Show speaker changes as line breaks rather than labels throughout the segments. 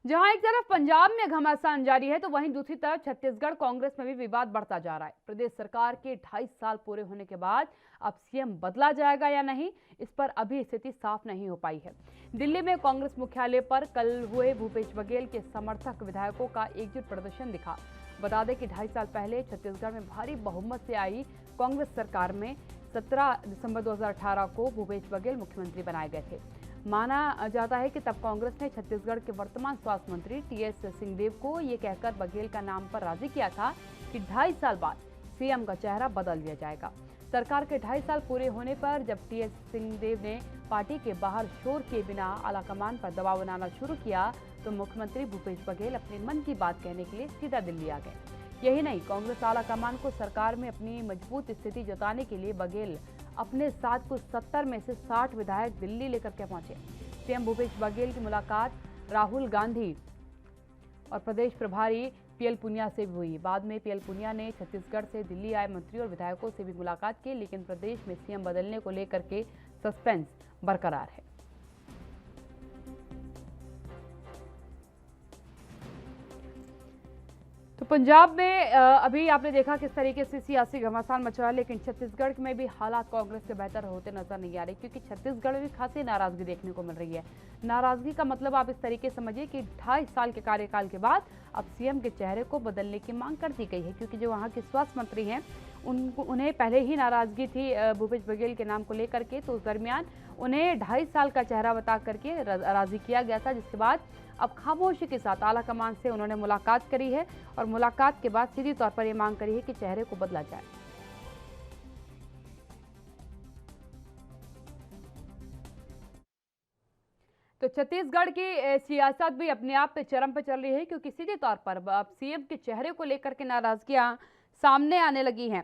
जहां एक तरफ पंजाब में घमासान जारी है तो वहीं दूसरी तरफ छत्तीसगढ़ कांग्रेस में भी विवाद बढ़ता जा रहा है। प्रदेश सरकार के 2.5 साल पूरे होने के बाद अब सीएम बदला जाएगा या नहीं, इस पर अभी स्थिति साफ नहीं हो पाई है। दिल्ली में कांग्रेस मुख्यालय पर कल हुए भूपेश बघेल के समर्थक विधायकों का एकजुट प्रदर्शन दिखा। बता दें कि 2.5 साल पहले छत्तीसगढ़ में भारी बहुमत से आई कांग्रेस सरकार में 17 दिसंबर 2018 को भूपेश बघेल मुख्यमंत्री बनाए गए थे। माना जाता है कि तब कांग्रेस ने छत्तीसगढ़ के वर्तमान स्वास्थ्य मंत्री टीएस सिंहदेव को ये कहकर बघेल का नाम पर राजी किया था कि 2.5 साल बाद सीएम का चेहरा बदल दिया जाएगा। सरकार के 2.5 साल पूरे होने पर जब टीएस सिंहदेव ने पार्टी के बाहर शोर किए बिना आलाकमान पर दबाव बनाना शुरू किया तो मुख्यमंत्री भूपेश बघेल अपने मन की बात कहने के लिए सीधा दिल्ली आ गए। यही नहीं, कांग्रेस आलाकमान को सरकार में अपनी मजबूत स्थिति जताने के लिए बघेल अपने साथ कुछ 70 में से 60 विधायक दिल्ली लेकर के पहुंचे। सीएम भूपेश बघेल की मुलाकात राहुल गांधी और प्रदेश प्रभारी पीएल पुनिया से भी हुई। बाद में पीएल पुनिया ने छत्तीसगढ़ से दिल्ली आए मंत्री और विधायकों से भी मुलाकात की, लेकिन प्रदेश में सीएम बदलने को लेकर के सस्पेंस बरकरार है। तो पंजाब में अभी आपने देखा किस तरीके से सियासी घमासान मचा है, लेकिन छत्तीसगढ़ में भी हालात कांग्रेस से बेहतर होते नजर नहीं आ रहे, क्योंकि छत्तीसगढ़ में भी खासी नाराजगी देखने को मिल रही है। नाराजगी का मतलब आप इस तरीके समझिए कि 2.5 साल के कार्यकाल के बाद अब सीएम के चेहरे को बदलने की मांग कर दी गई है, क्योंकि जो वहाँ के स्वास्थ्य मंत्री हैं उन्हें पहले ही नाराजगी थी भूपेश बघेल के नाम को लेकर के। तो उस दरमियान उन्हें 2.5 साल का चेहरा बता करके राजी किया गया था, जिसके बाद अब खामोशी के साथ आला कमान से उन्होंने मुलाकात करी है और मुलाकात के बाद सीधी तौर पर यह मांग करी है कि चेहरे को बदला जाए। तो छत्तीसगढ़ की सियासत भी अपने आप पे चरम पे चल रही है, क्योंकि सीधे तौर पर अब सीएम के चेहरे को लेकर के नाराजगियां सामने आने लगी हैं।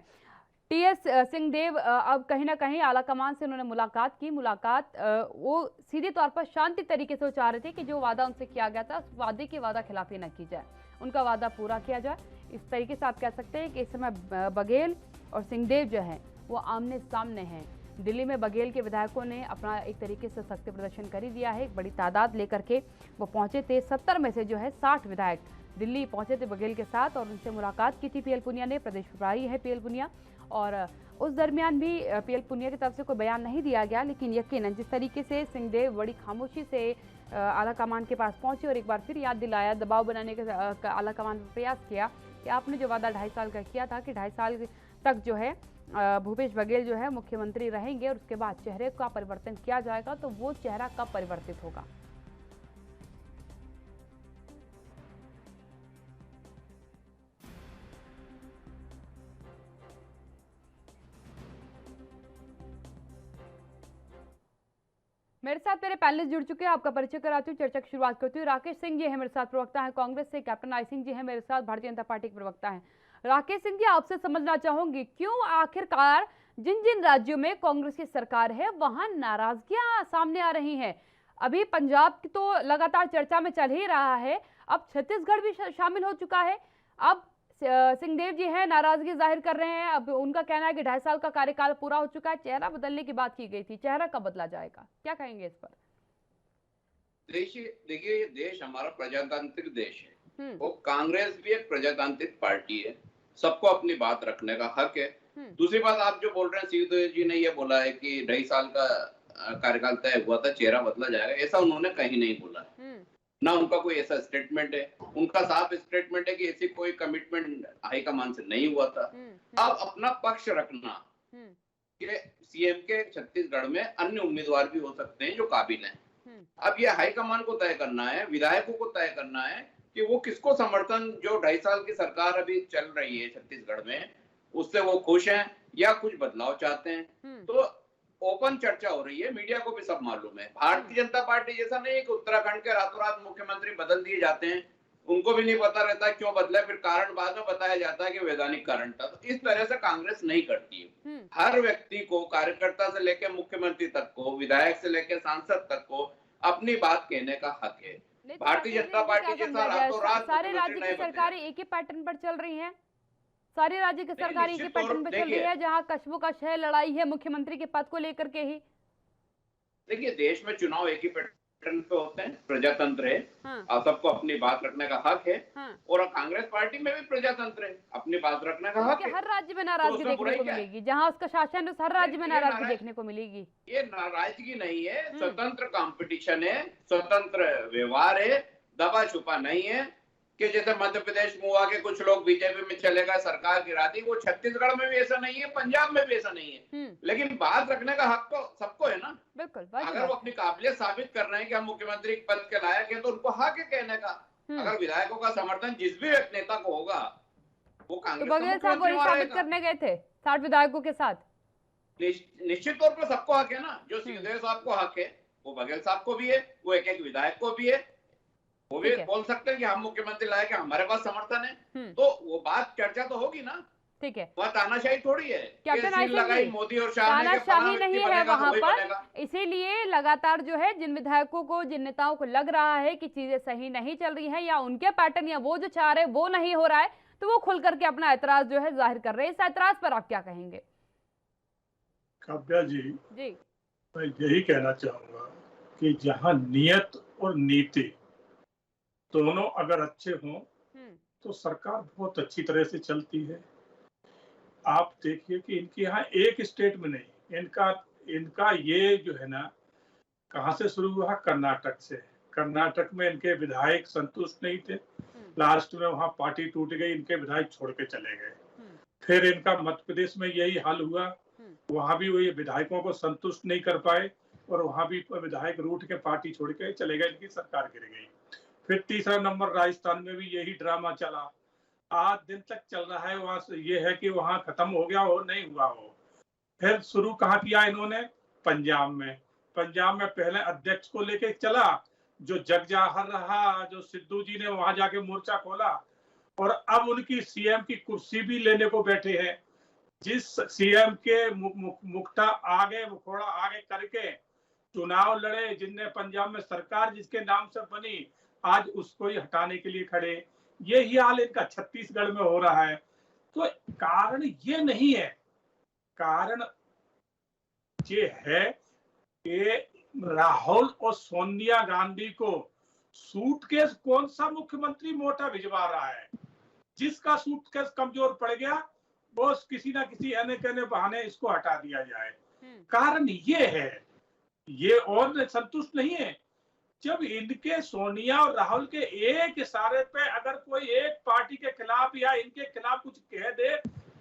टीएस सिंहदेव अब कहीं ना कहीं आलाकमान से उन्होंने मुलाकात की। वो सीधे तौर पर शांति तरीके से वो चाह रहे थे कि जो वादा उनसे किया गया था उस वादे की वादा खिलाफी न की जाए, उनका वादा पूरा किया जाए। इस तरीके से आप कह सकते हैं कि इस समय बघेल और सिंहदेव जो है वो आमने सामने हैं। दिल्ली में बघेल के विधायकों ने अपना एक तरीके से शक्ति प्रदर्शन कर ही दिया है। एक बड़ी तादाद लेकर के वो पहुंचे थे। 70 में से जो है 60 विधायक दिल्ली पहुंचे थे बघेल के साथ और उनसे मुलाकात की थी पीएल पुनिया ने। प्रदेश प्रभारी है पीएल पुनिया, और उस दरमियान भी पीएल पुनिया की तरफ से कोई बयान नहीं दिया गया, लेकिन यकीनन जिस तरीके से सिंहदेव बड़ी खामोशी से आला कमान के पास पहुंचे और एक बार फिर याद दिलाया, दबाव बनाने का आला कमान पर प्रयास किया कि आपने जो वादा 2.5 साल का किया था कि 2.5 साल तक जो है भूपेश बघेल जो है मुख्यमंत्री रहेंगे और उसके बाद चेहरे का परिवर्तन किया जाएगा, तो वो चेहरा कब परिवर्तित होगा। मेरे साथ मेरे पैनलिस्ट जुड़ चुके हैं, आपका परिचय कराती हूँ, चर्चा की शुरुआत करती हूँ। राकेश सिंह जी है मेरे साथ, प्रवक्ता है कांग्रेस से। कैप्टन आई सिंह जी है मेरे साथ, भारतीय जनता पार्टी के प्रवक्ता हैं। राकेश सिंह जी, आपसे समझना चाहूंगी क्यों आखिरकार जिन जिन राज्यों में कांग्रेस की सरकार है वहां नाराजगियां सामने आ रही हैं। अभी पंजाब की तो लगातार चर्चा में चल ही रहा है, अब छत्तीसगढ़ भी शामिल हो चुका है। अब सिंहदेव जी हैं, नाराजगी जाहिर कर रहे हैं। अब उनका कहना है कि 2.5 साल का कार्यकाल पूरा हो चुका है, चेहरा बदलने की बात की गई थी, चेहरा कब बदला जाएगा, क्या कहेंगे इस पर?
देखिए, ये देश हमारा प्रजातांत्रिक देश है और कांग्रेस भी एक प्रजातांत्रिक पार्टी है, सबको अपनी बात रखने का हक है। दूसरी बात, आप जो बोल रहे हैं, सिंहदेव जी ने ये बोला है कि 2.5 साल का कार्यकाल तय हुआ था, चेहरा बदला जाएगा, ऐसा उन्होंने कहीं नहीं बोला है, ना उनका कोई ऐसा स्टेटमेंट है। उनका साफ स्टेटमेंट है कि ऐसी कोई कमिटमेंट हाईकमान से नहीं हुआ था। अब अपना पक्ष रखना कि सीएम के छत्तीसगढ़ में अन्य उम्मीदवार भी हो सकते हैं जो काबिल हैं। अब ये हाईकमान को तय करना है, विधायकों को तय करना है कि वो किसको समर्थन, जो 2.5 साल की सरकार अभी चल रही है छत्तीसगढ़ में, उससे वो खुश हैं या कुछ बदलाव चाहते हैं। तो ओपन चर्चा हो रही है, मीडिया को भी सब मालूम है। भारतीय जनता पार्टी जैसा नहीं है कि उत्तराखंड के रातों रात मुख्यमंत्री बदल दिए जाते हैं, उनको भी नहीं पता रहता क्यों बदला, फिर कारण बाद में बताया जाता है कि वैधानिक कारण था। तो इस तरह से कांग्रेस नहीं करती है। हर व्यक्ति को, कार्यकर्ता से लेकर मुख्यमंत्री तक को, विधायक से लेकर सांसद तक को अपनी बात कहने का हक है। भारतीय जनता पार्टी जैसा रातों रात
सारे राज्य की सरकारें एक ही पैटर्न पर चल रही हैं, सारी राज्य की सरकार एक ही पैटर्न पर चल रही है, जहां कस्बों का शहर लड़ाई है मुख्यमंत्री के पद को लेकर के ही।
देखिए, देश में चुनाव एक ही पैटर्न बटन पे होते हैं, प्रजातंत्र है।
हाँ।
सबको अपनी बात रखने का हक है।
हाँ।
और कांग्रेस पार्टी में भी प्रजातंत्र है, अपनी बात रखने का हक है।
हर राज्य में
तो
नाराजगी
उसमें
देखने
बुराई
को
क्या है?
मिलेगी, जहां उसका शासन है उस हर राज्य में नाराजगी देखने को मिलेगी।
ये नाराजगी नहीं है, स्वतंत्र कंपटीशन है, स्वतंत्र व्यवहार है, दबा छुपा नहीं है। कि जैसे मध्य प्रदेश में हुआ कि कुछ लोग बीजेपी में चले गए, सरकार गिरा दी, वो छत्तीसगढ़ में भी ऐसा नहीं है, पंजाब में भी ऐसा नहीं है। लेकिन बात रखने का हक तो सबको है ना।
बिल्कुल।
अगर वो अपनी काबिलियत साबित कर रहे हैं कि हम मुख्यमंत्री पद के लायक है, तो उनको हक है कहने का। अगर विधायकों का समर्थन जिस भी एक नेता को होगा, वो कांग्रेस का
बघेल साहब वही साबित करने गए थे 60 विधायकों के साथ।
निश्चित तौर पर सबको हक है ना। जो सिंहदेव साहब को हक है, वो बघेल साहब को भी है, वो एक एक विधायक को भी है। वो भी बोल सकते हैं कि हम मुख्यमंत्री लाए, कि हमारे पास समर्थन है। तो वो बात चर्चा तो होगी ना।
ठीक है,
वह तानाशाही थोड़ी है।
कैप्टन आइसिंह जी,
मोदी और शाह ने
तानाशाही नहीं है वहां पर। इसीलिए लगातार जो है जिन विधायकों को, जिन नेताओं को लग रहा है कि चीजें सही नहीं चल रही हैं, या उनके पैटर्न या वो जो चाह रहे वो नहीं हो रहा है, तो वो खुल करके अपना ऐतराज जो है जाहिर कर रहे हैं। इस ऐतराज पर आप क्या कहेंगे?
काव्या जी, मैं यही कहना चाहूंगा कि जहां नियत और नीति दोनों अगर अच्छे हों तो सरकार बहुत अच्छी तरह से चलती है। आप देखिए कि इनके यहाँ एक स्टेट में नहीं, इनका ये जो है ना, कहां से शुरू हुआ? कर्नाटक से। कर्नाटक में इनके विधायक संतुष्ट नहीं थे, लास्ट में वहां पार्टी टूट गई, इनके विधायक छोड़ के चले गए। फिर इनका मध्य प्रदेश में यही हाल हुआ, वहां भी वो विधायकों को संतुष्ट नहीं कर पाए और वहां भी विधायक रूठ के पार्टी छोड़ के चले गए, इनकी सरकार गिर गई। फिर तीसरा नंबर राजस्थान में भी यही ड्रामा चला, आज दिन तक चल रहा है। वहां ये है कि वहां खत्म हो गया हो, नहीं हुआ हो। फिर शुरू कहाँ किया इन्होंने? पंजाब में। पंजाब में पहले अध्यक्ष को लेके चला, जो जगजाहर रहा, जो सिद्धू जी ने वहां जाके मोर्चा खोला, और अब उनकी सीएम की कुर्सी भी लेने को बैठे हैं। जिस सीएम के मुखटा आगे मुखोड़ा आगे करके चुनाव लड़े, जिनने पंजाब में सरकार जिसके नाम से बनी, आज उसको ही हटाने के लिए खड़े। यही हाल इनका छत्तीसगढ़ में हो रहा है। तो कारण ये नहीं है, कारण ये है कि राहुल और सोनिया गांधी को सूटकेस कौन सा मुख्यमंत्री मोटा भिजवा रहा है? जिसका सूटकेस कमजोर पड़ गया, वो किसी ना किसी आने कहने बहाने इसको हटा दिया जाए। कारण ये है, ये और संतुष्ट नहीं है। जब इनके सोनिया और राहुल के एक इशारे पे अगर कोई एक पार्टी के खिलाफ या इनके खिलाफ कुछ कह दे,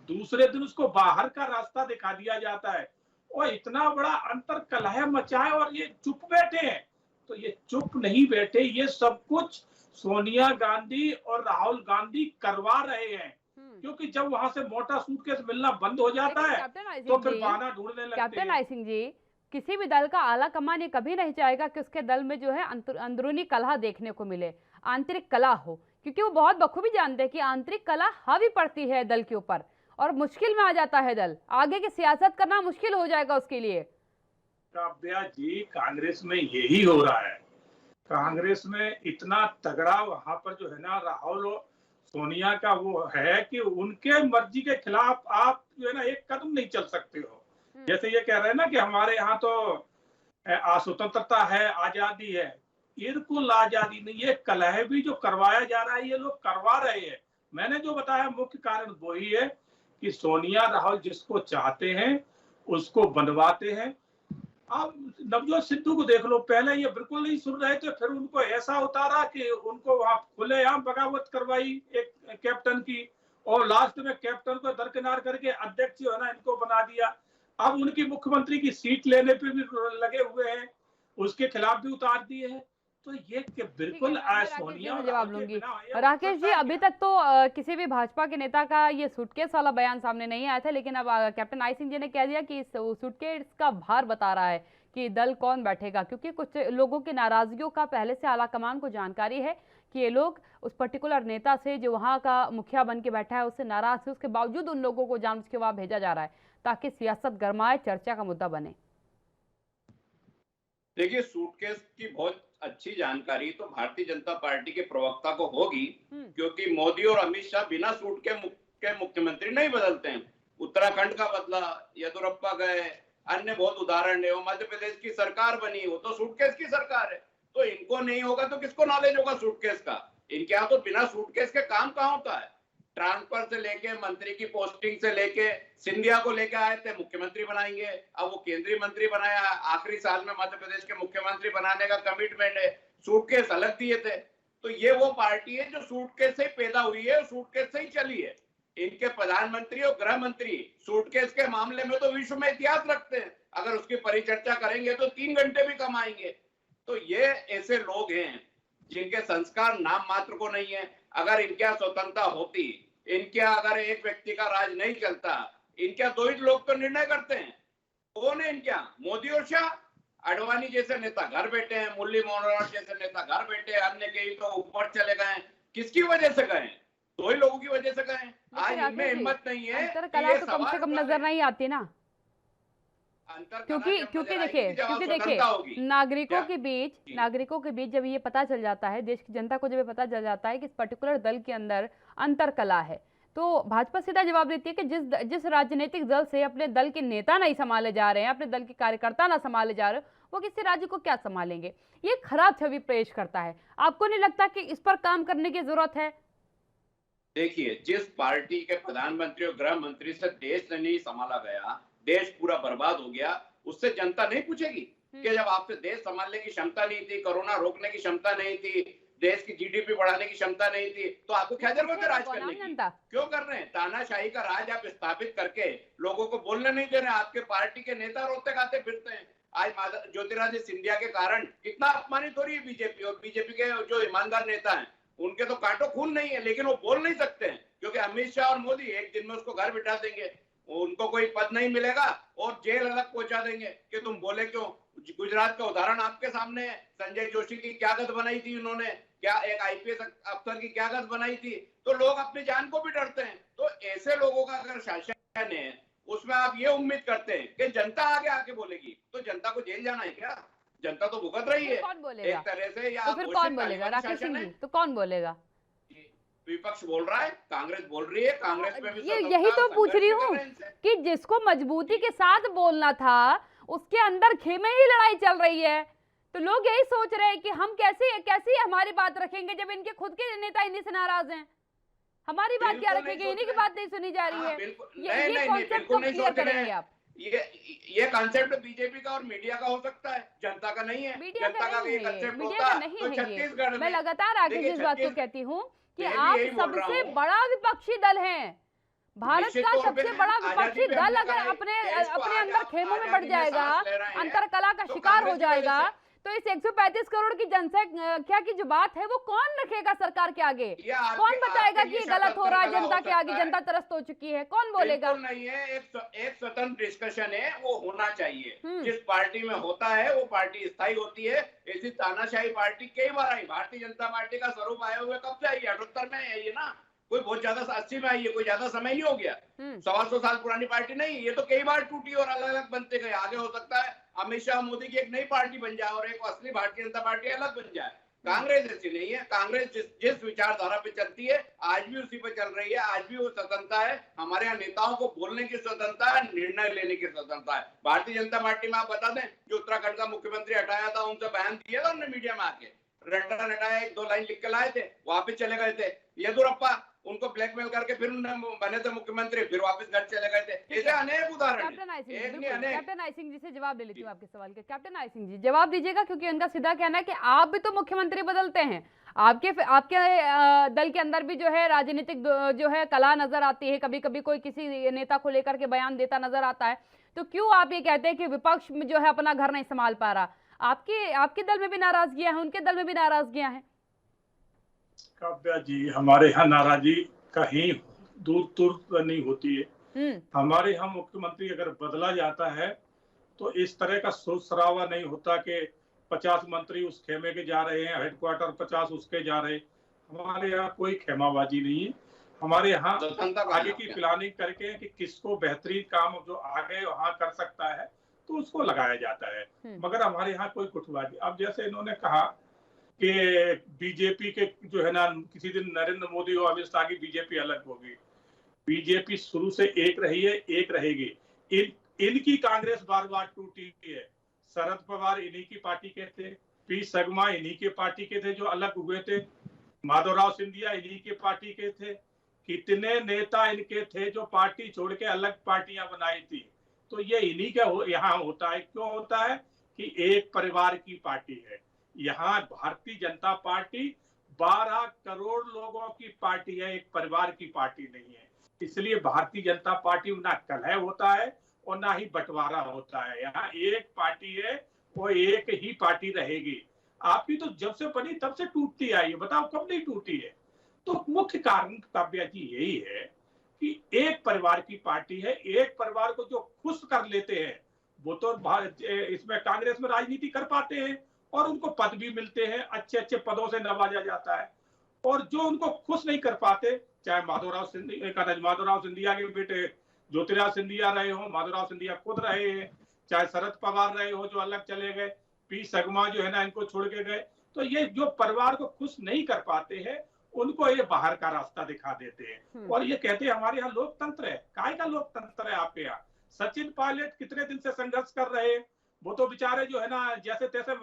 दूसरे दिन उसको बाहर का रास्ता दिखा दिया जाता है। और इतना बड़ा अंतर कलह मचाए और ये चुप बैठे हैं। तो ये चुप नहीं बैठे, ये सब कुछ सोनिया गांधी और राहुल गांधी करवा रहे हैं। क्योंकि जब वहां से मोटा सूटकेस मिलना बंद हो जाता है तो फिर बहाना ढूंढने लगते हैं।
कैप्टन आइसिंह जी, किसी भी दल का आला कमान ये कभी नहीं चाहेगा कि उसके दल में जो है अंदरूनी कलह देखने को मिले, आंतरिक कलह हो, क्योंकि वो बहुत बखूबी जानते हैं कि आंतरिक कलह हावी पड़ती है दल के ऊपर और मुश्किल में आ जाता है दल, आगे की सियासत करना मुश्किल हो जाएगा उसके लिए।
काव्या जी, कांग्रेस में यही हो रहा है। कांग्रेस में इतना तगड़ा वहां पर जो है ना, राहुल और सोनिया का वो है कि उनके मर्जी के खिलाफ आप जो है ना एक कदम नहीं चल सकते हो। जैसे ये कह रहे हैं ना कि हमारे यहाँ तो स्वतंत्रता है, आजादी है, बिल्कुल आजादी नहीं। ये कलह भी जो करवाया जा रहा है, ये लोग करवा रहे हैं। मैंने जो बताया मुख्य कारण वही है कि सोनिया राहुल जिसको चाहते हैं उसको बनवाते हैं। आप नवजोत सिद्धू को देख लो, पहले ये बिल्कुल नहीं सुन रहे थे, फिर उनको ऐसा उतारा कि उनको वहां खुलेआम बगावत करवाई एक कैप्टन की, और लास्ट में कैप्टन को दरकिनार करके अध्यक्ष जो है ना इनको बना दिया। अब उनकी मुख्यमंत्री की सीट लेने पे भी लगे हुए हैं, उसके खिलाफ भी उतार दिए हैं। तो ये बिल्कुल सोनिया
जवाब लूंगी। राकेश जी, अभी तक तो किसी भी भाजपा के नेता का ये सूटकेस वाला बयान सामने नहीं आया था, लेकिन अब कैप्टन आइसिंह जी ने कह दिया कि इस सूटकेस का भार बता रहा है कि दल कौन बैठेगा, क्योंकि कुछ लोगों की नाराजगियों का पहले से आलाकमान को जानकारी है कि ये लोग उस पर्टिकुलर नेता से जो वहां का मुखिया बन के बैठा है उससे नाराज है। उसके बावजूद उन लोगों को जानबूझ के वहां भेजा जा रहा है ताकि सियासत गरमाए, चर्चा का मुद्दा बने।
देखिए, सूटकेस की बहुत अच्छी जानकारी तो भारतीय जनता पार्टी के प्रवक्ता को होगी, क्योंकि मोदी और अमित शाह बिना सूट के मुख्यमंत्री नहीं बदलते हैं। उत्तराखंड का बदला, येदियुरप्पा गए, अन्य बहुत उदाहरण है। मध्य प्रदेश की सरकार बनी, वो तो सूटकेस की सरकार है। तो इनको नहीं होगा तो किसको नॉलेज होगा सूटकेस का? इनके यहाँ तो बिना सूटकेस के काम कहाँ होता है? ट्रांसफर से लेके मंत्री की पोस्टिंग से लेके सिंधिया को लेके आए थे, मुख्यमंत्री बनाएंगे, अब वो केंद्रीय मंत्री बनाया, आखिरी साल में मध्य प्रदेश के मुख्यमंत्री बनाने का कमिटमेंट है, सूटकेस अलग दिए थे। तो ये वो पार्टी है जो सूटकेस से पैदा हुई है, सूटकेस से ही चली है। इनके प्रधानमंत्री और गृह मंत्री सूटकेस के मामले में तो विश्व में इतिहास रखते हैं, अगर उसकी परिचर्चा करेंगे तो 3 घंटे भी कम आएंगे। तो ये ऐसे लोग हैं जिनके संस्कार नाम मात्र को नहीं है। अगर इनके स्वतंत्रता होती, इनके अगर एक व्यक्ति का राज नहीं चलता, इनके 2 ही लोग तो निर्णय करते हैं। कौन है इनके? मोदी और शाह। अडवाणी जैसे नेता घर बैठे हैं, मुरली मनोहर जैसे नेता घर बैठे हैं, अन्य कई तो ऊपर चले गए। किसकी वजह से गए? 2 ही लोगों की वजह से गए। आज इनमें हिम्मत नहीं है।
कला तो कम से कम नजर नहीं आती ना, क्योंकि देखिए नागरिकों के बीच जब ये पता चल जाता है, देश की जनता को जब ये पता चल जाता है कि इस पर्टिकुलर दल के अंदर अंतर कला है, तो भाजपा सीधा जवाब देती है कि जिस राजनीतिक दल से अपने दल के नेता नहीं संभाले जा रहे हैं, अपने दल के कार्यकर्ता ना संभाले जा रहे, वो किसी राज्य को क्या संभालेंगे? ये खराब छवि पेश करता है। आपको नहीं लगता कि इस पर काम करने की जरूरत है?
देखिए, जिस पार्टी के प्रधानमंत्री और गृह मंत्री से देश नहीं संभाला गया, देश पूरा बर्बाद हो गया, उससे जनता नहीं पूछेगी कि जब आपसे देश संभालने की क्षमता नहीं थी, कोरोना रोकने की क्षमता नहीं थी, देश की जीडीपी बढ़ाने की क्षमता नहीं थी, तो आपको क्या जरूरत है राज करने की? क्यों कर रहे हैं? तानाशाही का राज आप स्थापित करके लोगों को बोलने नहीं दे रहे। आपके पार्टी के नेता रोते खाते फिरते हैं। आज ज्योतिरादित्य सिंधिया के कारण कितना अपमानित हो रही है बीजेपी, और बीजेपी के जो ईमानदार नेता हैं उनके तो कांटो खून नहीं है, लेकिन वो बोल नहीं सकते हैं क्योंकि अमित शाह और मोदी एक दिन में उसको घर बिठा देंगे, उनको कोई पद नहीं मिलेगा और जेल अलग पहुंचा देंगे कि तुम बोले क्यों। गुजरात का उदाहरण आपके सामने है, संजय जोशी की क्या गत बनाई थी उन्होंने, क्या एक आईपीएस अफसर की क्या गत बनाई थी। तो लोग अपनी जान को भी डरते हैं। तो ऐसे लोगों का अगर शासन है, उसमें आप ये उम्मीद करते हैं कि जनता आगे आके बोलेगी, तो जनता को जेल जाना है क्या? जनता तो भुगत रही है एक तरह से। या
तो फिर कौन बोलेगा? राकेश सिंह जी, तो कौन बोलेगा?
विपक्ष बोल रहा है, कांग्रेस बोल रही है। कांग्रेस में भी
यही तो पूछ रही हूँ कि जिसको मजबूती के साथ बोलना था, उसके अंदर खेमे ही लड़ाई चल रही है। तो लोग यही सोच रहे हैं कि हम कैसे हमारी बात रखेंगे जब इनके खुद के नेता इन्हीं से नाराज हैं। हमारी बात क्या रखेंगे? इन्हीं की बात नहीं सुनी जा रही है। ये कॉन्सेप्ट को क्लियर करेंगे आप?
ये कॉन्सेप्ट बीजेपी का और मीडिया का हो सकता है, जनता का नहीं है। जनता का ये कॉन्सेप्ट होता तो छत्तीसगढ़ में।
मैं लगातार आगे इस बात को कहती हूँ कि आप सबसे बड़ा विपक्षी दल हैं। भारत का सबसे बड़ा विपक्षी दल अगर अपने अंदर खेमों में बढ़ जाएगा, अंतर कला का शिकार हो जाएगा, तो इस 135 करोड़ की जनसंख्या की जो बात है वो कौन रखेगा सरकार के आगे? कौन बताएगा कि ये गलत हो रहा है जनता के आगे? जनता त्रस्त हो चुकी है, कौन बोलेगा?
नहीं है, एक स्वतंत्र डिस्कशन है, वो होना चाहिए। जिस पार्टी में होता है वो पार्टी स्थायी होती है। ऐसी तानाशाही पार्टी कई बार आई। भारतीय जनता पार्टी का स्वरूप आए हुए कब से आई? 78 में आई है ना, कोई बहुत ज्यादा 80 में आई है, कोई ज्यादा समय नहीं हो गया। 125 साल पुरानी पार्टी नहीं। ये तो कई बार टूटी और अलग अलग बनते गए। आगे हो सकता है अमित शाह मोदी की एक नई पार्टी बन जाए और एक असली भारतीय जनता पार्टी अलग बन जाए। कांग्रेस ऐसी नहीं है। कांग्रेस जिस विचारधारा पे चलती है आज भी उसी पे चल रही है। आज भी वो स्वतंत्रता है। हमारे यहाँ नेताओं को बोलने की स्वतंत्रता है, निर्णय लेने की स्वतंत्रता है। भारतीय जनता पार्टी में आप बता दें, जो उत्तराखंड का मुख्यमंत्री हटाया था, उनसे बयान दिया था उन्होंने मीडिया में आके, रटा रटाया 1-2 लाइन लिख के लाए थे, वापिस चले गए थे। येदुरप्पा उनको ब्लैकमेल करके फिर बने थे मुख्यमंत्री, फिर वापस घर चले गए थे। ऐसे अनेक उदाहरण।
कैप्टन आई सिंह जी से जवाब ले लेती हूँ आपके सवाल के। कैप्टन आई सिंह जी जवाब दीजिएगा, क्योंकि उनका सीधा कहना है कि आप भी तो मुख्यमंत्री बदलते हैं, आपके दल के अंदर भी जो है राजनीतिक जो है कला नजर आती है, कभी कभी कोई किसी नेता को लेकर के बयान देता नजर आता है। तो क्यों आप ये कहते हैं कि विपक्ष में जो है अपना घर नहीं संभाल पा रहा? आपके दल में भी नाराजगियां हैं, उनके दल में भी नाराजगियां हैं।
काव्या जी, हमारे यहाँ नाराजगी कहीं दूर नहीं होती है। हमारे यहाँ मुख्यमंत्री अगर बदला जाता है तो इस तरह का शोर शराबा नहीं होता कि 50 मंत्री उस खेमे के जा रहे हैं, हेडक्वार्टर 50 उसके जा रहे हैं। हमारे यहाँ कोई खेमाबाजी नहीं है। हमारे यहाँ आगे की प्लानिंग करके कि किसको बेहतरीन काम जो आगे वहाँ कर सकता है तो उसको लगाया जाता है। मगर हमारे यहाँ कोई गुटबाजी। अब जैसे इन्होंने कहा कि बीजेपी के जो है ना, किसी दिन नरेंद्र मोदी और अमित शाह की बीजेपी अलग होगी। बीजेपी शुरू से एक रही है, एक रहेगी। इनकी कांग्रेस बार बार टूटी है। शरद पवार इन्हीं की पार्टी के थे, पी सगमा इन्हीं के पार्टी के थे जो अलग हुए थे, माधवराव सिंधिया इन्हीं के पार्टी के थे, कितने नेता इनके थे जो पार्टी छोड़ के अलग पार्टियां बनाई थी। तो ये इन्हीं का यहाँ होता है। क्यों होता है कि एक परिवार की पार्टी है। यहाँ भारतीय जनता पार्टी 12 करोड़ लोगों की पार्टी है, एक परिवार की पार्टी नहीं है। इसलिए भारतीय जनता पार्टी में ना कलह होता है और ना ही बंटवारा होता है। यहाँ एक पार्टी है, वो एक ही पार्टी रहेगी। आपकी तो जब से बनी तब से टूटती आई है, बताओ कब नहीं टूटी है। तो मुख्य कारण काव्या जी यही है कि एक परिवार की पार्टी है। एक परिवार को जो खुश कर लेते हैं वो तो इसमें कांग्रेस में राजनीति कर पाते हैं और उनको पद भी मिलते हैं, अच्छे अच्छे पदों से नवाजा जाता है। और जो उनको खुश नहीं कर पाते, चाहे माधवराव सिंधिया के बेटे ज्योतिराज सिंधिया रहे हो, माधवराव सिंधिया खुद रहे हैं, चाहे शरद पवार रहे हो जो अलग चले गए, पी सगमा जो है ना इनको छोड़ के गए। तो ये जो परिवार को खुश नहीं कर पाते हैं उनको ये बाहर का रास्ता दिखा देते हैं और ये कहते हैं हमारे यहाँ लोकतंत्र है। काय का लोकतंत्र है आपके यहाँ? सचिन पायलट कितने दिन से संघर्ष कर रहे हैं, वो तो बेचारे जो है ना जैसे तैसे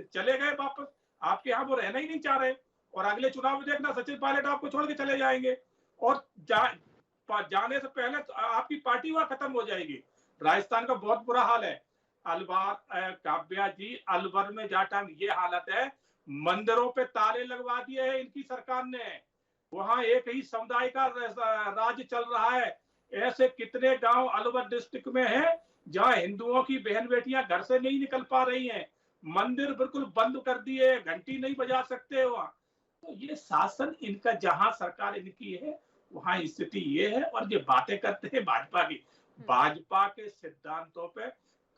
चले गए वापस। आपके यहाँ वो रहना ही नहीं चाह रहे और अगले चुनाव में देखना सचिन पायलट आपको छोड़ के चले जाएंगे और जाने से पहले आपकी पार्टी वहां खत्म हो जाएगी। राजस्थान का बहुत बुरा हाल है। अलवर काव्या जी, अलवर में जाटा ये हालत है, मंदिरों पे ताले लगवा दिए हैं इनकी सरकार ने। वहां एक ही समुदाय का राज चल रहा है। ऐसे कितने गांव अलवर डिस्ट्रिक्ट में हैं जहां हिंदुओं की बहन बेटियां घर से नहीं निकल पा रही हैं, मंदिर बिल्कुल बंद कर दिए, घंटी नहीं बजा सकते वहां। तो ये शासन इनका, जहां सरकार इनकी है वहां स्थिति ये है। और ये बातें करते हैं भाजपा की, भाजपा के सिद्धांतों पे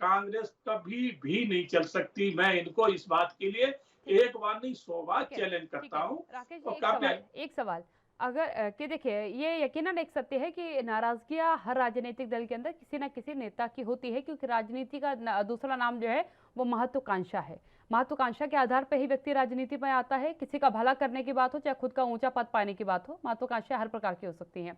कांग्रेस कभी भी नहीं चल सकती। मैं इनको इस बात के लिए एक बार नहीं 100 बार चैलेंज करता हूँ।
राकेश जी, एक सवाल अगर कि देखिए, ये यकीनन एक सत्य है कि नाराजगियां हर राजनीतिक दल के अंदर किसी न किसी नेता की होती है, क्योंकि राजनीति का दूसरा नाम जो है वो महत्वाकांक्षा है। महत्वाकांक्षा के आधार पर ही व्यक्ति राजनीति में आता है। किसी का भला करने की बात हो, चाहे खुद का ऊंचा पद पाने की बात हो, महत्वाकांक्षा हर प्रकार की हो सकती है।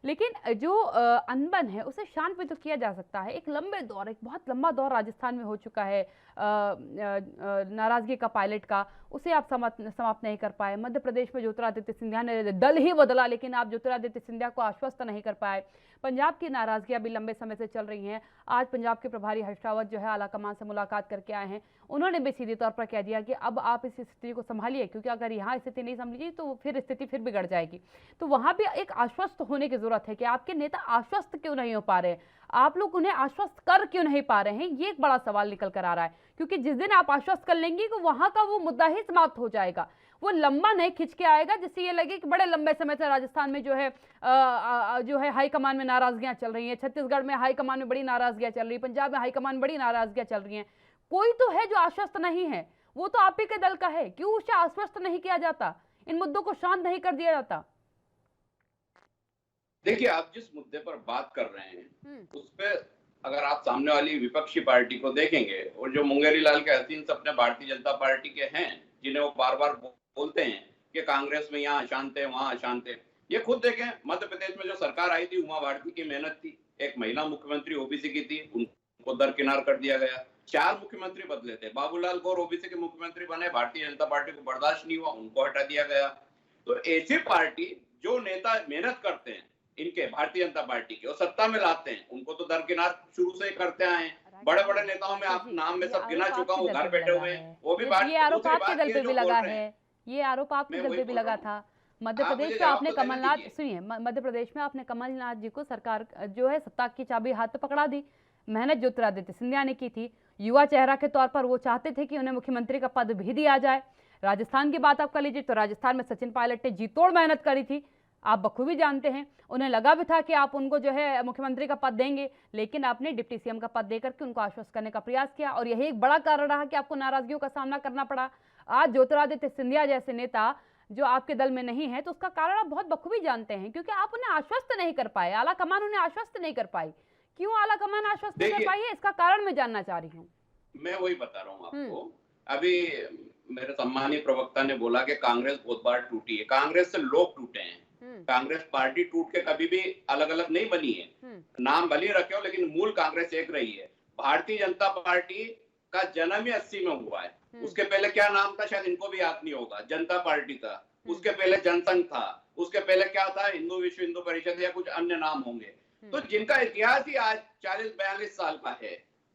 लेकिन जो अनबन है उसे शांत भी तो किया जा सकता है। एक बहुत लंबा दौर राजस्थान में हो चुका है नाराजगी का, पायलट का, उसे आप समाप्त नहीं कर पाए। मध्य प्रदेश में ज्योतिरादित्य सिंधिया ने दल ही बदला, लेकिन आप ज्योतिरादित्य सिंधिया को आश्वस्त नहीं कर पाए। पंजाब की नाराजगियां भी लंबे समय से चल रही हैं। आज पंजाब के प्रभारी हर्ष रावत जो है आलाकमान से मुलाकात करके आए हैं। उन्होंने भी सीधे तौर पर कह दिया कि अब आप इस स्थिति को संभालिए, क्योंकि अगर यहाँ स्थिति नहीं संभली तो फिर स्थिति फिर बिगड़ जाएगी। तो वहां भी एक आश्वस्त होने की जरूरत है कि आपके नेता आश्वस्त क्यों नहीं हो पा रहे, आप लोग उन्हें आश्वस्त कर क्यों नहीं पा रहे हैं। ये एक बड़ा सवाल निकल कर आ रहा है, क्योंकि जिस दिन आप आश्वस्त कर लेंगे तो वहां का वो मुद्दा ही समाप्त हो जाएगा, वो लंबा नहीं खिंच के आएगा, जिससे ये लगे कि बड़े लंबे समय से राजस्थान में जो है हाईकमान में नाराजगियां चल रही हैं, छत्तीसगढ़ में हाईकमान में बड़ी नाराजगियां चल रही है, पंजाब में हाईकमान बड़ी नाराजगियां चल रही हैं। कोई तो है जो आश्वस्त नहीं है, वो तो आप ही के दल का है। क्यों उसे आश्वस्त नहीं किया जाता, इन मुद्दों को शांत नहीं कर दिया जाता?
देखिए, आप जिस मुद्दे पर बात कर रहे हैं उस पे अगर आप सामने वाली विपक्षी पार्टी को देखेंगे, और जो मुंगेरी लाल के हसीन अपने भारतीय जनता पार्टी के हैं, जिन्हें वो बार बार बोलते हैं कि कांग्रेस में यहाँ अशांत है वहां अशांत है, ये खुद देखें। मध्य प्रदेश में जो सरकार आई थी उमा भारती की मेहनत थी, एक महिला मुख्यमंत्री ओबीसी की थी, उनको दरकिनार कर दिया गया। 4 मुख्यमंत्री बदले थे, बाबूलाल गौर ओबीसी के मुख्यमंत्री बने, भारतीय जनता पार्टी को बर्दाश्त नहीं हुआ, उनको हटा दिया गया। तो ऐसी पार्टी जो नेता मेहनत करते हैं इनके भारतीय जनता पार्टी के और सत्ता में लाते हैं, उनको तो दरकिनार शुरू से ही करते आए हैं। बड़े बड़े नेताओं में आप नाम में सब गिना चुका हूँ, घर बैठे हुए हैं, वो भी बात।
ये आरोप आपके दल पे भी लगा है, ये आरोप आपके दल पे भी लगा था। मध्य प्रदेश में आपने कमलनाथ, सुनिए, मध्य प्रदेश में आपने कमलनाथ जी को सरकार जो है सत्ता की चाबी हाथ पे पकड़ा दी। मेहनत ज्योतिरादित्य सिंधिया ने की थी, युवा चेहरा के तौर पर वो चाहते थे कि उन्हें मुख्यमंत्री का पद भी दिया जाए। राजस्थान की बात आप कर लीजिए तो राजस्थान में सचिन पायलट ने जी तोड़ मेहनत करी थी, आप बखूबी जानते हैं। उन्हें लगा भी था कि आप उनको जो है मुख्यमंत्री का पद देंगे, लेकिन आपने डिप्टी सीएम का पद देकर के उनको आश्वस्त करने का प्रयास किया, और यही एक बड़ा कारण रहा कि आपको नाराजगियों का सामना करना पड़ा। आज ज्योतिरादित्य सिंधिया जैसे नेता जो आपके दल में नहीं है, तो उसका कारण आप बहुत बखूबी जानते हैं, क्योंकि आप उन्हें आश्वस्त नहीं कर पाए, आला कमान उन्हें आश्वस्त नहीं कर पाई। क्यों आला कमान आश्वस्त नहीं कर पाई है, इसका कारण मैं जानना चाह रही हूँ।
मैं वही बता रहा हूँ आपको। अभी मेरे सम्मानीय प्रवक्ता ने बोला कि कांग्रेस बहुत बार टूटी है, कांग्रेस से लोग टूटे हैं। कांग्रेस पार्टी टूट के कभी भी अलग अलग नहीं बनी है, नाम भले रखे हो लेकिन मूल कांग्रेस एक रही है। भारतीय जनता पार्टी का जन्म ही 80 में हुआ है, उसके पहले क्या नाम था शायद इनको भी याद नहीं होगा, जनता पार्टी था, उसके पहले जनसंघ था, उसके पहले क्या था, हिंदू विश्व हिंदू परिषद या कुछ अन्य नाम होंगे। तो जिनका इतिहास ही आज 40-42 साल का है,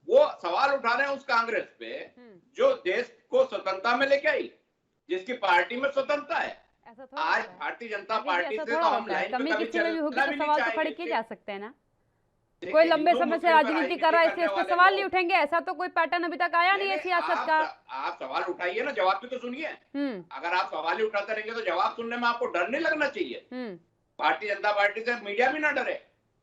वो सवाल उठा रहे हैं उस कांग्रेस पे जो देश को स्वतंत्रता में लेके आई, जिसकी पार्टी में स्वतंत्रता है। आज भारतीय जनता पार्टी से तो हम लाइन पे कभी चलना भी नहीं
चाहेंगे। खड़े किए जा सकते हैं ना, कोई लंबे समय से राजनीति कर रहा है इसलिए इस पर सवाल नहीं उठेंगे, ऐसा तो कोई पैटर्न अभी तक आया नहीं है सियासत का।
आप सवाल उठाइए ना, जवाब भी तो सुनिए। अगर आप सवाल ही उठाते रहेंगे तो जवाब सुनने में आपको डर नहीं लगना चाहिए। भारतीय जनता पार्टी से मीडिया भी ना डरे,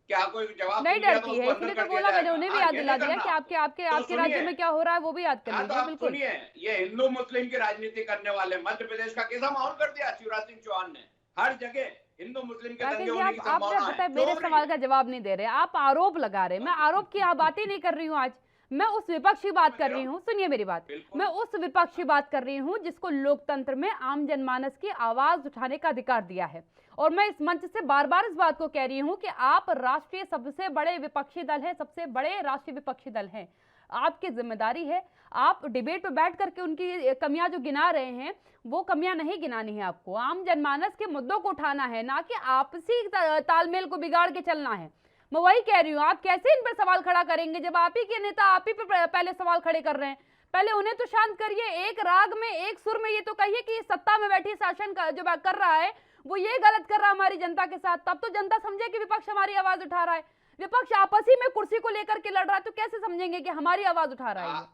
क्या कोई जवाब
नहीं डरती है, इसलिए तो बोला मैंने, उन्हें भी याद दिला दिया कि आपके राज्य में क्या हो रहा है वो भी याद कर लीजिए। बिल्कुल
सुनिए, ये हिंदू मुस्लिम की राजनीति करने वाले मध्य प्रदेश का कैसा माहौल कर दिया शिवराज सिंह चौहान ने, हर जगह हिंदू मुस्लिम के दंगे होने की संभावना है।
पता है मेरे सवाल का जवाब नहीं दे रहे, आप आरोप लगा रहे। मैं आरोप की बात ही नहीं कर रही हूँ आज, मैं उस विपक्ष की बात कर रही हूँ। सुनिए मेरी बात, मैं उस विपक्ष की बात कर रही हूँ जिसको लोकतंत्र में आम जनमानस की आवाज उठाने का अधिकार दिया है। और मैं इस मंच से बार बार इस बात को कह रही हूँ कि आप राष्ट्रीय सबसे बड़े विपक्षी दल है, सबसे बड़े राष्ट्रीय विपक्षी दल हैं, आपकी जिम्मेदारी है। आप डिबेट पे बैठ करके उनकी कमियां जो गिना रहे हैं वो कमियां नहीं गिनानी है, आपको आम जनमानस के मुद्दों को उठाना है, ना कि आपसी तालमेल को बिगाड़ के चलना है। मैं वही कह रही हूँ, आप कैसे इन पर सवाल खड़ा करेंगे जब आप ही के नेता आप ही पे पहले सवाल खड़े कर रहे हैं। पहले उन्हें तो शांत करिए, एक राग में एक सुर में ये तो कहिए कि सत्ता में बैठी शासन का जो कर रहा है वो ये गलत कर रहा है हमारी जनता के साथ, तब तो जनता समझे कि विपक्ष हमारी आवाज उठा रहा है। विपक्ष आपस ही में कुर्सी को लेकर के लड़ रहा है तो कैसे समझेंगे कि हमारी आवाज उठा रहा है।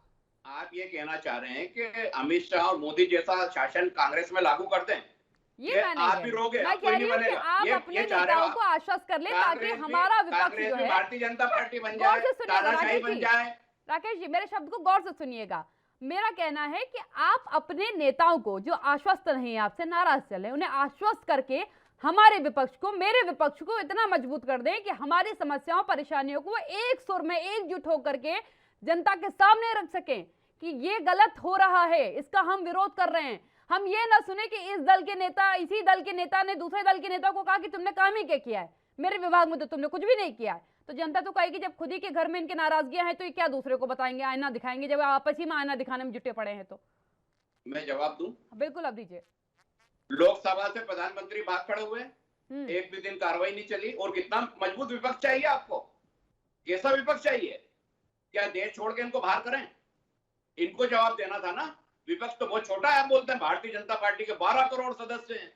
आप ये कहना चाह रहे हैं कि अमित शाह और मोदी जैसा शासन कांग्रेस में लागू करते हैं,
ये
आप भी रोगे?
मैं कह रही हूं कि आप अपने नेताओं को आश्वस्त कर ले ताकि हमारा विपक्ष जो है
भारतीय जनता पार्टी बन जाए, तानाशाही बन जाए।
राकेश जी मेरे शब्द को गौर से सुनिएगा, मेरा कहना है कि आप अपने नेताओं को जो आश्वस्त नहीं है, आपसे नाराज चले, उन्हें आश्वस्त करके हमारे विपक्ष को, मेरे विपक्ष को इतना मजबूत कर दें कि हमारी समस्याओं परेशानियों को एक सुर में एकजुट होकर के जनता के सामने रख सकें कि ये गलत हो रहा है, इसका हम विरोध कर रहे हैं। हम ये ना सुने कि इस दल के नेता, इसी दल के नेता ने दूसरे दल के नेता को कहा कि तुमने काम ही क्या किया है, मेरे विभाग में तो तुमने कुछ भी नहीं किया है। तो जनता तो कहेगी जब खुद ही के घर में इनके नाराजगियां हैं तो ये क्या दूसरे को बताएंगे, आईना दिखाएंगे, जब आपस ही में आईना दिखाने में जुटे पड़े हैं। तो
मैं जवाब दूं?
बिल्कुल अब दीजिए।
लोकसभा से प्रधानमंत्री भाग खड़े हुए, एक भी दिन कार्रवाई नहीं चली, और कितना मजबूत विपक्ष चाहिए आपको? कैसा विपक्ष चाहिए? क्या देश छोड़ के इनको बाहर करें? इनको जवाब देना था ना। विपक्ष तो बहुत छोटा है, आप बोलते हैं भारतीय जनता पार्टी के 12 करोड़ सदस्य हैं,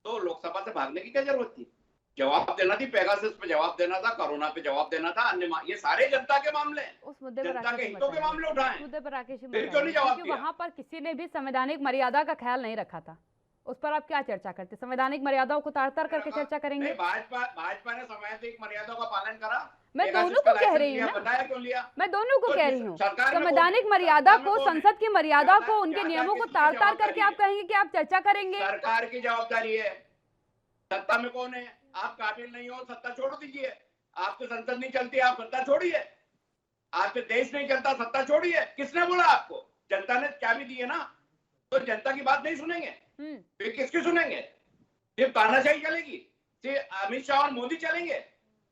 तो लोकसभा से भागने की क्या जरूरत थी? जवाब देना थी, पेगासस पे जवाब देना था, कोरोना पे जवाब देना था, अन्य ये सारे जनता के मामले हैं,
उस मुद्दे पर
जनता के हितों के मामले उठाएं।
मुद्दे पर राकेश जी
फिर क्यों नहीं जवाब दिया?
वहां पर किसी ने भी संवैधानिक मर्यादा का ख्याल नहीं रखा था, उस पर आप क्या चर्चा करते? संवैधानिक मर्यादाओं को तार-तार करके चर्चा करेंगे।
भाजपा ने संवैधानिक मर्यादा का पालन करा।
मैं दोनों को कह रही हूँ,
बताया क्यों लिया?
मैं दोनों को कह रही हूँ, संवैधानिक मर्यादा को, संसद की मर्यादा को, उनके नियमों को तार-तार करके आप कहेंगे कि आप चर्चा करेंगे।
सरकार की जवाबदारी है, सत्ता में कौन है? आप काबिल नहीं हो, सत्ता छोड़ दीजिए। आपकी संसद नहीं चलती, आप सत्ता छोड़िए। आपके देश नहीं चलता, सत्ता छोड़िए। किसने बोला आपको? जनता ने चाबी दी है ना, तो जनता की बात नहीं सुनेंगे, फिर किसकी सुनेंगे? सिर्फ तानाशाही चलेगी, सिर्फ अमित शाह और मोदी चलेंगे?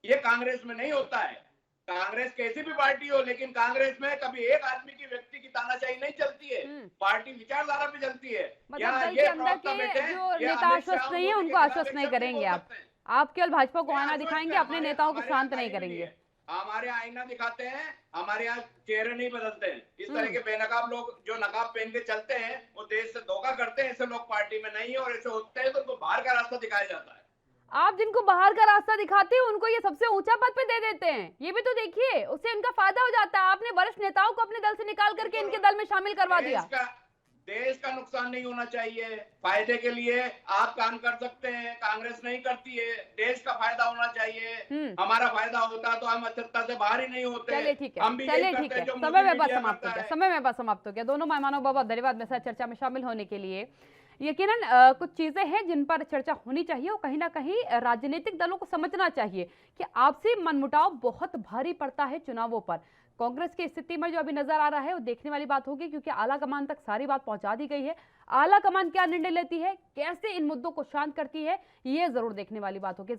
ये कांग्रेस में नहीं होता है। कांग्रेस कैसी भी पार्टी हो, लेकिन कांग्रेस में कभी एक आदमी की, व्यक्ति की तानाशाही नहीं चलती है, पार्टी विचारधारा पे चलती है।
मतलब ये अंदर के जो नेता आश्वस्त नहीं है उनको आश्वस्त नहीं करेंगे आप केवल भाजपा को आईना दिखाएंगे, अपने नेताओं को शांत नहीं करेंगे।
हमारे यहाँ आईना दिखाते हैं, हमारे यहाँ चेहरे नहीं बदलते हैं। इस तरह के बेनकाब लोग जो नकाब पहन के चलते हैं वो देश से धोखा करते हैं। ऐसे लोग पार्टी में नहीं है, और ऐसे होते हैं तो उनको बाहर का रास्ता दिखाया जाता है।
आप जिनको बाहर का रास्ता दिखाते हैं उनको ये सबसे ऊंचा पद पे दे देते हैं, ये भी तो देखिए, उससे इनका फायदा हो जाता है। आपने वरिष्ठ नेताओं को अपने दल से निकाल करके इनके दल में शामिल करवा दिया।
देश का नुकसान नहीं होना चाहिए, फायदे के लिए आप काम कर सकते हैं, कांग्रेस नहीं करती है। देश का फायदा होना चाहिए, हमारा फायदा होता तो हम सत्ता से बाहर ही नहीं होते।
चलिए ठीक है, चलिए ठीक है, समय में बस समाप्त हो गया, समय में बस समाप्त हो गया। दोनों मेहमानों बहुत धन्यवाद मेरे साथ चर्चा में शामिल होने के लिए। यकीनन कुछ चीजें हैं जिन पर चर्चा होनी चाहिए, और कहीं ना कहीं राजनीतिक दलों को समझना चाहिए कि आपसी मनमुटाव बहुत भारी पड़ता है चुनावों पर। कांग्रेस की स्थिति में जो अभी नजर आ रहा है वो देखने वाली बात होगी, क्योंकि आला कमान तक सारी बात पहुंचा दी गई है। आला कमान क्या निर्णय लेती है, कैसे इन मुद्दों को शांत करती है, ये जरूर देखने वाली बात होगी।